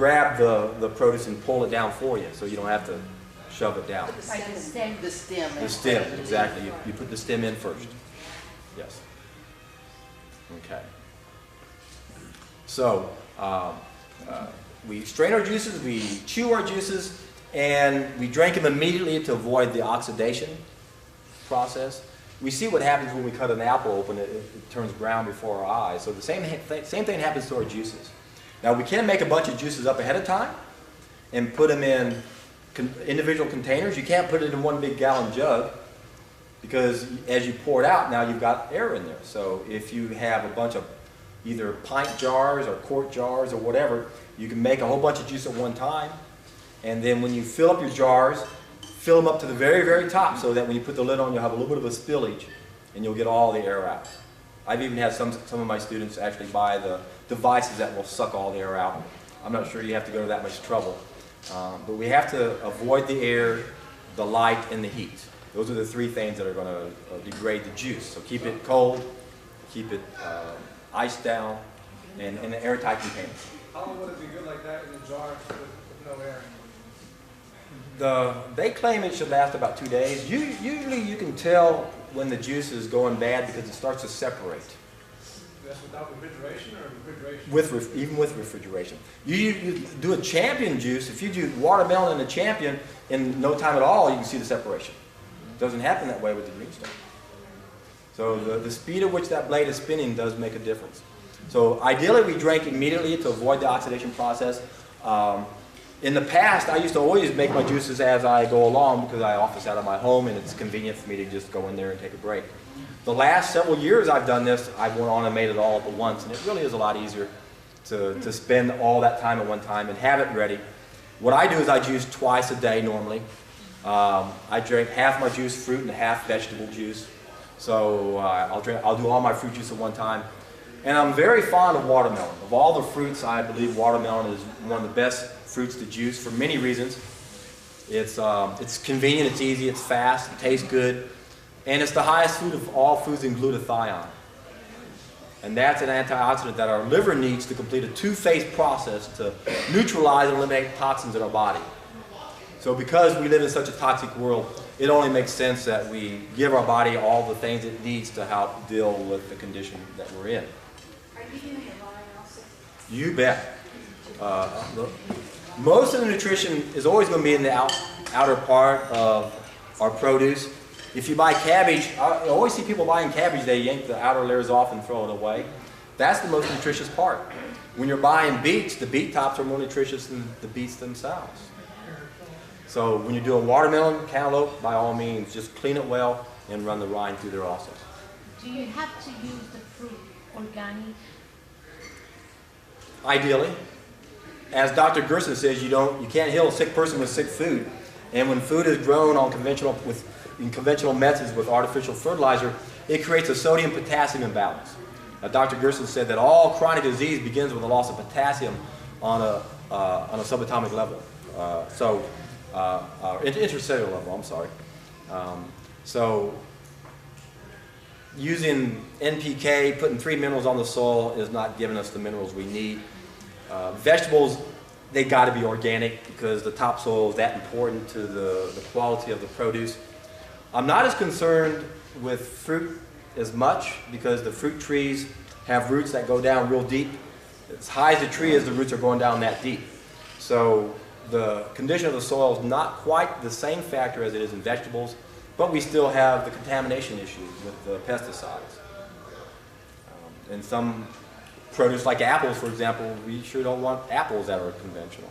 grab the produce and pull it down for you, so you don't have to shove it down. The stem. The stem. The stem, exactly. You put the stem in first. Yes. Okay. So we strain our juices, we chew our juices, and we drink them immediately to avoid the oxidation process. We see what happens when we cut an apple open, it turns brown before our eyes. So the same thing happens to our juices. Now we can make a bunch of juices up ahead of time and put them in individual containers. You can't put it in one big gallon jug because as you pour it out, now you've got air in there. So if you have a bunch of either pint jars or quart jars or whatever, you can make a whole bunch of juice at one time. And then when you fill up your jars, fill them up to the very, very top so that when you put the lid on, you'll have a little bit of a spillage and you'll get all the air out. I've even had some of my students actually buy the devices that will suck all the air out. I'm not sure you have to go to that much trouble. But we have to avoid the air, the light, and the heat. Those are the three things that are going to degrade the juice. So keep it cold, keep it iced down, and in an airtight container. How long would it be good like that in a jar with no air? They claim it should last about 2 days. Usually you can tell when the juice is going bad because it starts to separate. That's without refrigeration or refrigeration? Even with refrigeration. You do a champion juice, if you do watermelon and a champion, in no time at all you can see the separation. It doesn't happen that way with the green stuff. So the speed at which that blade is spinning does make a difference. So ideally we drink immediately to avoid the oxidation process. In the past, I used to always make my juices as I go along because I office out of my home and it's convenient for me to just go in there and take a break. The last several years I've done this, I went on and made it all up at once, and it really is a lot easier to spend all that time at one time and have it ready. What I do is I juice twice a day normally. I drink half my juice fruit and half vegetable juice. So I'll do all my fruit juice at one time. And I'm very fond of watermelon. Of all the fruits, I believe watermelon is one of the best fruits to juice for many reasons. It's convenient, it's easy, it's fast, it tastes good, and it's the highest food of all foods in glutathione. And that's an antioxidant that our liver needs to complete a two-phase process to neutralize and eliminate toxins in our body. So because we live in such a toxic world, it only makes sense that we give our body all the things it needs to help deal with the condition that we're in. Are you doing a raw analysis? You bet. Most of the nutrition is always going to be in the outer part of our produce. If you buy cabbage, I always see people buying cabbage, they yank the outer layers off and throw it away. That's the most nutritious part. When you're buying beets, the beet tops are more nutritious than the beets themselves. So when you're doing watermelon, cantaloupe, by all means, just clean it well and run the rind through there also. Do you have to use the fruit organic? Ideally. As Dr. Gerson says, you can't heal a sick person with sick food. And when food is grown on in conventional methods with artificial fertilizer, it creates a sodium-potassium imbalance. Now, Dr. Gerson said that all chronic disease begins with a loss of potassium on a subatomic level. Intracellular level, I'm sorry. So using NPK, putting 3 minerals on the soil is not giving us the minerals we need. Vegetables, they got to be organic because the topsoil is that important to the quality of the produce. I'm not as concerned with fruit as much because the fruit trees have roots that go down real deep. As high as the tree is, the roots are going down that deep. So the condition of the soil is not quite the same factor as it is in vegetables, but we still have the contamination issues with the pesticides. And some produce like apples, for example, we sure don't want apples that are conventional.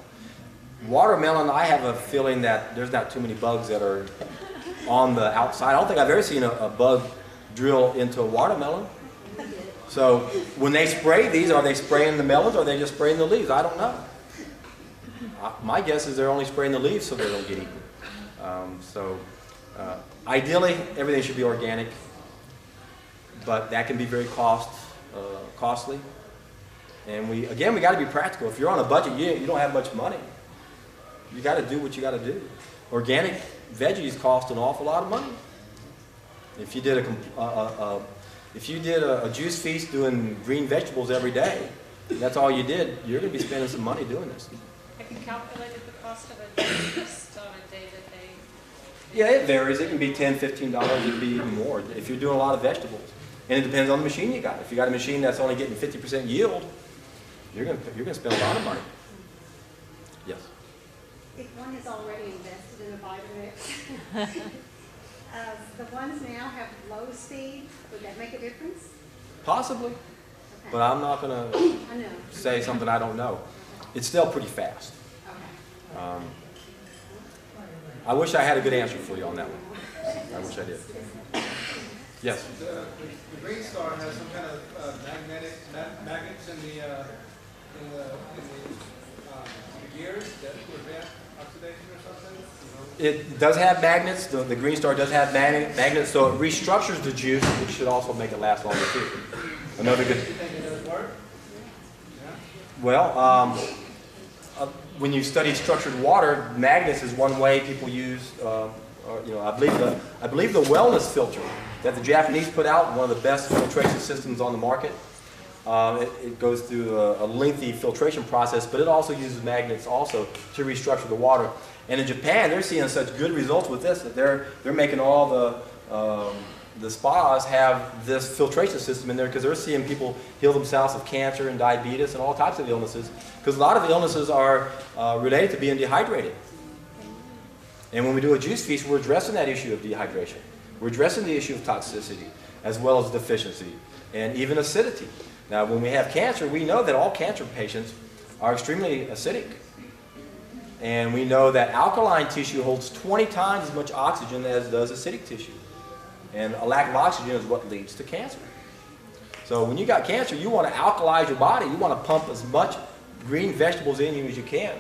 Watermelon, I have a feeling that there's not too many bugs that are on the outside. I don't think I've ever seen a bug drill into a watermelon. So when they spray these, are they spraying the melons or are they just spraying the leaves? I don't know. My guess is they're only spraying the leaves so they don't get eaten. Ideally, everything should be organic, but that can be very costly. And we got to be practical. If you're on a budget, you don't have much money. You got to do what you got to do. Organic veggies cost an awful lot of money. If you did a juice feast doing green vegetables every day, that's all you did, you're going to be spending some money doing this. I can calculate the cost of a juice just on a day-to-day. Yeah, it varies. It can be $10, $15. It can be even more if you're doing a lot of vegetables. And it depends on the machine you got. If you got a machine that's only getting 50% yield, you're gonna spend a lot of money. Yes. If one is already invested in a Vitamix, the ones now have low speed, would that make a difference? Possibly, Okay. but I'm not gonna I know. say something I don't know. It's still pretty fast. Okay. I wish I had a good answer for you on that one. I wish I did. Yes. The Green Star has some kind of magnets in the gears that prevent oxidation or something? It does have magnets. The Green Star does have magnets, so it restructures the juice, which should also make it last longer too. Another good. You think it does work? Yeah. Well, when you study structured water, magnets is one way people use. I believe the wellness filter that the Japanese put out, one of the best filtration systems on the market. It goes through a lengthy filtration process, but it also uses magnets also to restructure the water. And in Japan, they're seeing such good results with this that they're making all the spas have this filtration system in there because they're seeing people heal themselves of cancer and diabetes and all types of illnesses, because a lot of illnesses are related to being dehydrated. And when we do a juice feast, we're addressing that issue of dehydration. We're addressing the issue of toxicity as well as deficiency and even acidity. Now, when we have cancer, we know that all cancer patients are extremely acidic. And we know that alkaline tissue holds 20 times as much oxygen as does acidic tissue. And a lack of oxygen is what leads to cancer. So when you got cancer, you want to alkalize your body. You want to pump as much green vegetables in you as you can.